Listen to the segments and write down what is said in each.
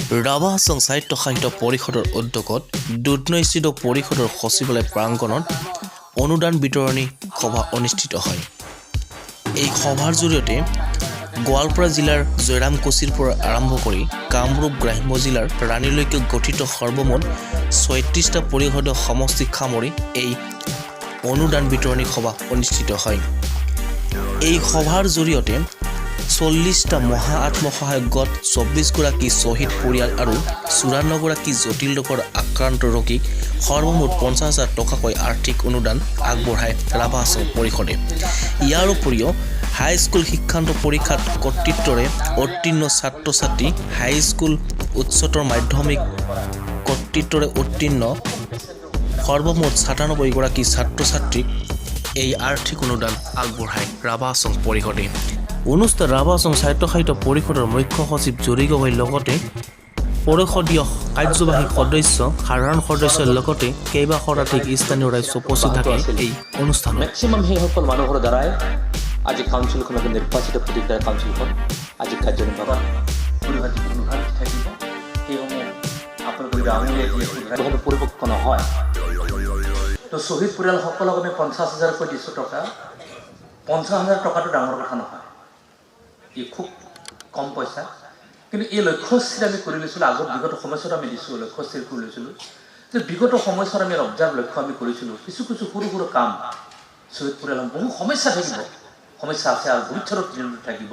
ৰাভা হাছং সাহিত্য সাহিত্য পৰিষদৰ উদ্যোগত দুধনৈস্থিত পৰিষদৰ সচিবালয় প্ৰাংগণত অনুদান বিতৰণী সভা অনুষ্ঠিত হয়। এই সভাৰ জৰিয়তে গোৱালপাৰা জিলাৰ জয়ৰাম কোচিৰ পৰা আৰম্ভ কৰি কামৰূপ গ্ৰাম্য জিলাৰ ৰাণীলৈকে গঠিত সৰ্বমুঠ ৩৬টা পৰিষদীয় সমষ্টিক সামৰি এই অনুদান বিতৰণী সভা অনুষ্ঠিত হয়। এই সভাৰ জৰিয়তে ৪০টা মহা আত্মসহায়ক গোট, ২৪ গৰাকী শ্বহীদ পৰিয়াল আৰু ৫৪ গৰাকী জটিল ৰোগৰ আক্ৰান্ত ৰোগীক সৰ্বমুঠ ৫০,০০০ টকাকৈ আৰ্থিক অনুদান আগবঢ়ায় ৰাভা হাছং পৰিষদে। ইয়াৰ উপৰিও হাইস্কুল শিক্ষান্ত পৰীক্ষাত কৰ্তৃত্বৰে উত্তীৰ্ণ ছাত্ৰ-ছাত্ৰী, হাইস্কুল উচ্চতৰ মাধ্যমিক কৰ্তৃত্বৰে উত্তীৰ্ণ সৰ্বমুঠ ৯৭ গৰাকী ছাত্ৰ-ছাত্ৰীক এই আৰ্থিক অনুদান আগবঢ়ায় ৰাভা হাছং পৰিষদে। অনুষ্ঠানত ৰাভা হাছং সাহিত্য সাহিত্য পৰিষদৰ মুখ্য সচিব জুৰি গগৈৰ লগতে পৰিষদীয় কাৰ্যবাহী সদস্য, সাধাৰণ সদস্যৰ লগতে কেইবা শতাধিক স্থানীয় ৰাইজ উপস্থিত থাকে এই অনুষ্ঠানত। মেক্সিমাম সেইসকল মানুহৰ দ্বাৰাই আজি কাউন্সিলখন নিৰ্বাচিত প্ৰতিনিধি কাউন্সিলখন আজি কাৰ্যনিৰ্বাহী থাকিব। সেইসমূহ আপোনালোকে পৰিপক্ষ নহয়। তো শ্বহীদ পৰিয়ালসকলক আমি ৫০,০০০কৈ দিছোঁ টকা। ৫০,০০০ টকাটো ডাঙৰ কথা নহয়, ই খুব কম পইচা। কিন্তু এই লক্ষ্যস্থিৰ আমি কৰি লৈছিলোঁ, আগত বিগত সময়ছোৱাত আমি দিছোঁ, লক্ষ্যস্থিৰ কৰি লৈছিলোঁ যে বিগত সময়ছোৱাত আমি অবজাৰ্ভ লক্ষ্য আমি কৰিছিলোঁ কিছু কিছু সৰু সৰু কাম শ্বহীদ পৰিয়ালৰ বহু সমস্যা থাকিব, সমস্যা আছে আৰু ভৱিষ্যতত থাকিব।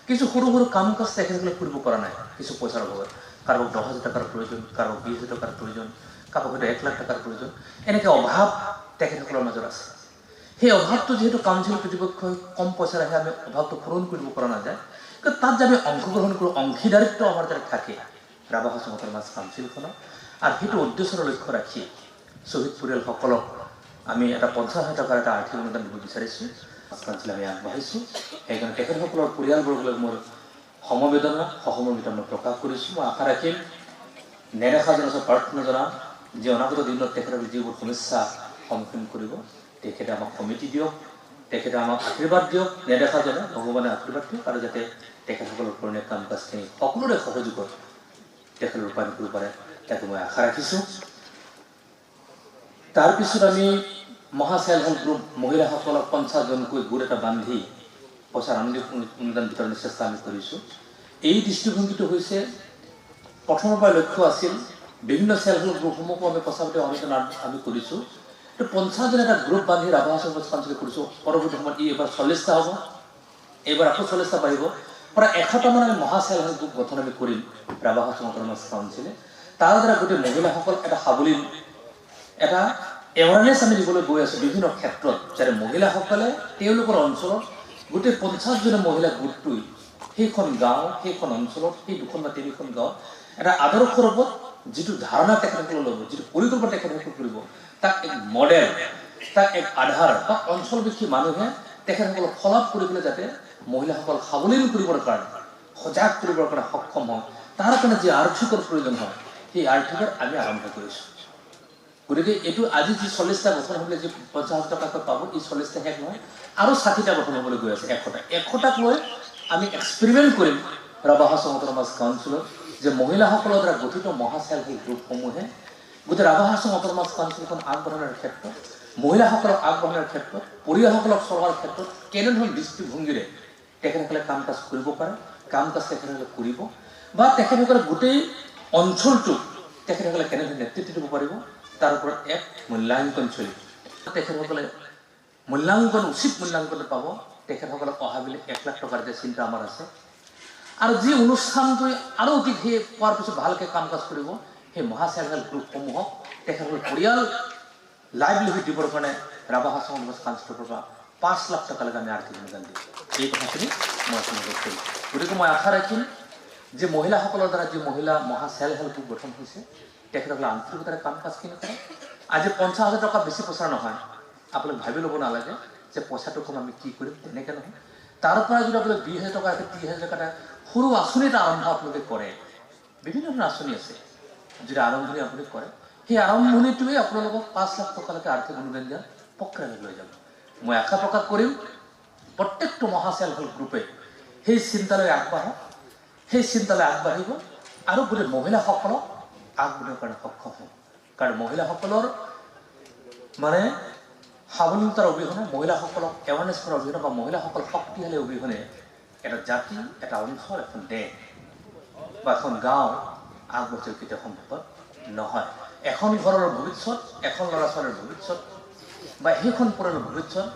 কিছু সৰু সৰু কাম কাজ তেখেতসকলে কৰিব পৰা নাই কিছু পইচাৰ অভাৱত। কাৰোবাক ১০,০০০ টকাৰ প্ৰয়োজন, কাৰোবাক ২০,০০০ টকাৰ প্ৰয়োজন, কাৰোবাক হয়তো ১,০০,০০০ টকাৰ প্ৰয়োজন। এনেকৈ অভাৱ তেখেতসকলৰ মাজত আছে। সেই অভাৱটো যিহেতু কাউন্সিল কৰ্তৃপক্ষই কম পইচাৰ আহে, আমি অভাৱটো পূৰণ কৰিব পৰা নাযায়। কিন্তু তাত যে আমি অংশগ্ৰহণ কৰোঁ, অংশীদাৰিত্ব আমাৰ যাতে থাকে ৰাভা হাছং অট'নমাছ কাউন্সিলখনৰ, আৰু সেইটো উদ্দেশ্যৰ লক্ষ্য ৰাখি শ্বহীদ পৰিয়ালসকলক আমি এটা ৫০,০০০ টকাৰ এটা আৰ্থিক অনুদান দিব বিচাৰিছোঁ। কাউন্সিল আমি আগবাঢ়িছোঁ। সেইকাৰণে তেখেতসকলৰ পৰিয়ালবৰ্গলৈ মোৰ সমবেদনা সহমৰ্মিতা মই প্ৰকাশ কৰিছোঁ। মই আশা ৰাখিম, নেদেখা জনাইছোঁ, প্ৰাৰ্থনা জনাম যে অনাগত দিনত তেখেতসকলে যিবোৰ সমস্যা সন্মুখীন কৰিব তেখেতে আমাক সমিতি দিয়ক, তেখেতে আমাক আশীৰ্বাদ দিয়ক, নেদেখাজনে ভগৱানে আশীৰ্বাদ দিয়ক, আৰু যাতে তেখেতসকলৰ পুৰণীয়া কাম কাজখিনি সকলোৰে সহযোগত তেখেতে ৰূপায়ণ কৰিব পাৰে, তাকে মই আশা ৰাখিছোঁ। তাৰপিছত আমি মহা চেল্ফ হেল্প গ্ৰুপ মহিলাসকলক ৫০জনকৈ গোট এটা বান্ধি পইচাৰ অনুদান বিতৰণৰ চেষ্টা আমি কৰিছোঁ। এই দৃষ্টিভংগীটো হৈছে প্ৰথমৰ পৰা লক্ষ্য আছিল বিভিন্ন চেল্ফ হেল্প গ্ৰুপসমূহকো আমি পইচা পাতি অনুদান আমি কৰিছোঁ। ৫০জন এটা গ্ৰুপ বান্ধি ৰাভা হাছং কাউন্সিল কৰিছোঁ। পৰৱৰ্তী সময়ত এইবাৰ ৪০টা হ'ব, এইবাৰ আকৌ ৪০টা বাঢ়িব, প্ৰায় ১০০টামান আমি মহা চেল্ফ হেল্প গ্ৰুপ গঠন আমি কৰিম ৰাভা হাছং অট'নমাছ কাউন্সিলে। তাৰ দ্বাৰা গোটেই মহিলাসকল এটা সাৱলীল এটা এৱাৰনেছ আমি দিবলৈ গৈ আছোঁ বিভিন্ন ক্ষেত্ৰত, যাতে মহিলাসকলে তেওঁলোকৰ অঞ্চলত গোটেই ৫০জনে মহিলা গোটটোৱে সেইখন গাঁও, সেইখন অঞ্চলত, সেই ২খন বা ৩খন গাঁৱত এটা আদৰ্শ ৰূপত যিটো ধাৰণা তেখেতসকলে ল'ব, যিটো পৰিকল্পনা তেখেতসকলে কৰিব, তাক এক মডেল, তাক এক আধাৰ বা অঞ্চলভিত্তিক মানুহে তেখেতসকলক ফলাপ কৰি পেলাই যাতে মহিলাসকল সাৱলীল কৰিবৰ কাৰণে, সজাগ কৰিবৰ কাৰণে সক্ষম হওঁ, তাৰ কাৰণে যি আৰ্থিকৰ প্ৰয়োজন হয় সেই আৰ্থিকৰ আমি আৰম্ভ কৰিছোঁ। গতিকে এইটো আজি যি ৪০টা গঠন হ'বলৈ যি ৫০,০০০ টকাকৈ পাব, এই ৪০টা শেষ নহয়, আৰু ৬০টা গঠন হ'বলৈ গৈ আছে। ১০০টাক লৈ আমি এক্সপেৰিমেণ্ট কৰিম ৰাভা হাছং অট'নমাছ কাউন্সিলত, যে মহিলাসকলৰ দ্বাৰা গঠিত মহা চেল্ফ হেল্প গ্ৰুপসমূহে গোটেই ৰাভা হাছং অট'নমাছ কাউন্সিলখন আগবঢ়ানোৰ ক্ষেত্ৰত, মহিলাসকলক আগবঢ়ানোৰ ক্ষেত্ৰত, পৰিয়ালসকলক চলোৱাৰ ক্ষেত্ৰত কেনেধৰণৰ দৃষ্টিভংগীৰে তেখেতসকলে কাম কাজ কৰিব পাৰে, কাম কাজ তেখেতসকলে কৰিব, বা তেখেতসকলে গোটেই অঞ্চলটোক তেখেতসকলে কেনেধৰণে নেতৃত্ব দিব পাৰিব, তাৰ ওপৰত এক মূল্যাংকন চলিব। তেখেতসকলে মূল্যাংকন, উচিত মূল্যাংকন পাব। তেখেতসকলক অহাবেলি ১,০০,০০০ টকাৰ যে চিন্তা আমাৰ আছে, আৰু যি অনুষ্ঠানটোৱে আৰু অধিক সেই পোৱাৰ পিছত ভালকৈ কাম কাজ কৰিব, সেই মহা চেল্ফ হেল্প গ্ৰুপসমূহক তেখেতসকলৰ পৰিয়াল লাইভলিহুড দিবৰ কাৰণে ৰাভা হাছং অট'নমাছ কাউন্সিলৰ পৰা ৫,০০,০০০ টকালৈকে আমি আৰ্থিক অনুদান দিম। এই কথাখিনি মই আপোনালোকক কৰিম। গতিকে মই আশা ৰাখিম যে মহিলাসকলৰ দ্বাৰা যি মহা চেল্ফ হেল্প গ্ৰুপ গঠন হৈছে, তেখেতসকলে আন্তৰিকতাৰে কাম কাজখিনি কৰে। আজি ৫০,০০০ টকা বেছি পইচা নহয়, আপোনালোকে ভাবি ল'ব নালাগে যে পইচাটো কম আমি কি কৰিম, তেনেকৈ নহয়। তাৰ পৰা যদি আপোনালোকে ২০,০০০ টকা, ৩০,০০০ টকা সৰু আঁচনি এটা আৰম্ভ আপোনালোকে কৰে, বিভিন্ন ধৰণৰ আঁচনি আছে, যদি আৰম্ভণি আপুনি কৰে, সেই আৰম্ভণিটোৱে আপোনালোকক ৫,০০,০০০ টকালৈকে আৰ্থিক অনুদান দিয়াৰ প্ৰক্ৰিয়ালৈ লৈ যাব। মই আশা প্ৰকাশ কৰিম প্ৰত্যেকটো মহা চেল্ফ হেল্প গ্ৰুপে সেই চিন্তালৈ আগবাঢ়ক, সেই চিন্তালৈ আগবাঢ়িব, আৰু গোটেই মহিলাসকলক আগবঢ়াৰ কাৰণে সক্ষম হ'ম কাৰণ মহিলাসকলৰ মানে স্বাৱলম্বিতাৰ অবিহনে মহিলাসকলক এৱাৰনেছ কৰাৰ অবিহনে বা মহিলাসকল শক্তিশালী অবিহনে এটা জাতি এটা অঞ্চল এখন দেশ বা এখন গাঁও আগবঢ়াই কেতিয়াও সম্ভৱ নহয় এখন ঘৰৰ ভৱিষ্যত এখন ল'ৰা ছোৱালীৰ ভৱিষ্যত বা সেইখন পৰিয়ালৰ ভৱিষ্যত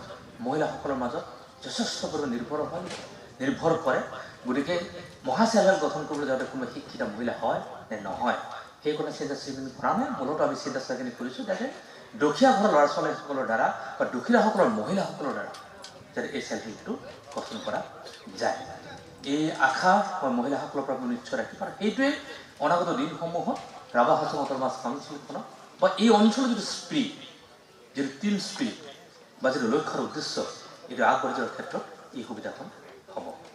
মহিলাসকলৰ মাজত যথেষ্ট পৰিমাণে নিৰ্ভৰ কৰে গতিকে মহাচেল্ফ হেল্প গঠন কৰিবলৈ যাওঁতে কোনো শিক্ষিত মহিলা হয় নে নহয় সেই কথা চিন্তা চৰ্চা কৰা নাই মূলতঃ আমি চিন্তা চৰ্চাখিনি কৰিছোঁ যাতে দুখীয়া ঘৰৰ ল'ৰা ছোৱালীসকলৰ দ্বাৰা বা দুখীয়াসকলৰ মহিলাসকলৰ দ্বাৰা যাতে এই চেল্ফ হেল্পটো গঠন কৰা যায় এই আশা মই মহিলাসকলৰ পৰা মই নিশ্চয় ৰাখিম আৰু সেইটোৱে অনাগত দিনসমূহত ৰাভা হাজং অট'নমাছ কাউন্সিলখনক বা এই অঞ্চলৰ যিটো স্পিৰিট যিটো টিম স্পিৰিট বা যিটো লক্ষ্যৰ উদ্দেশ্য এইটো আগবাঢ়ি যোৱাৰ ক্ষেত্ৰত এই সুবিধাখন হ'ব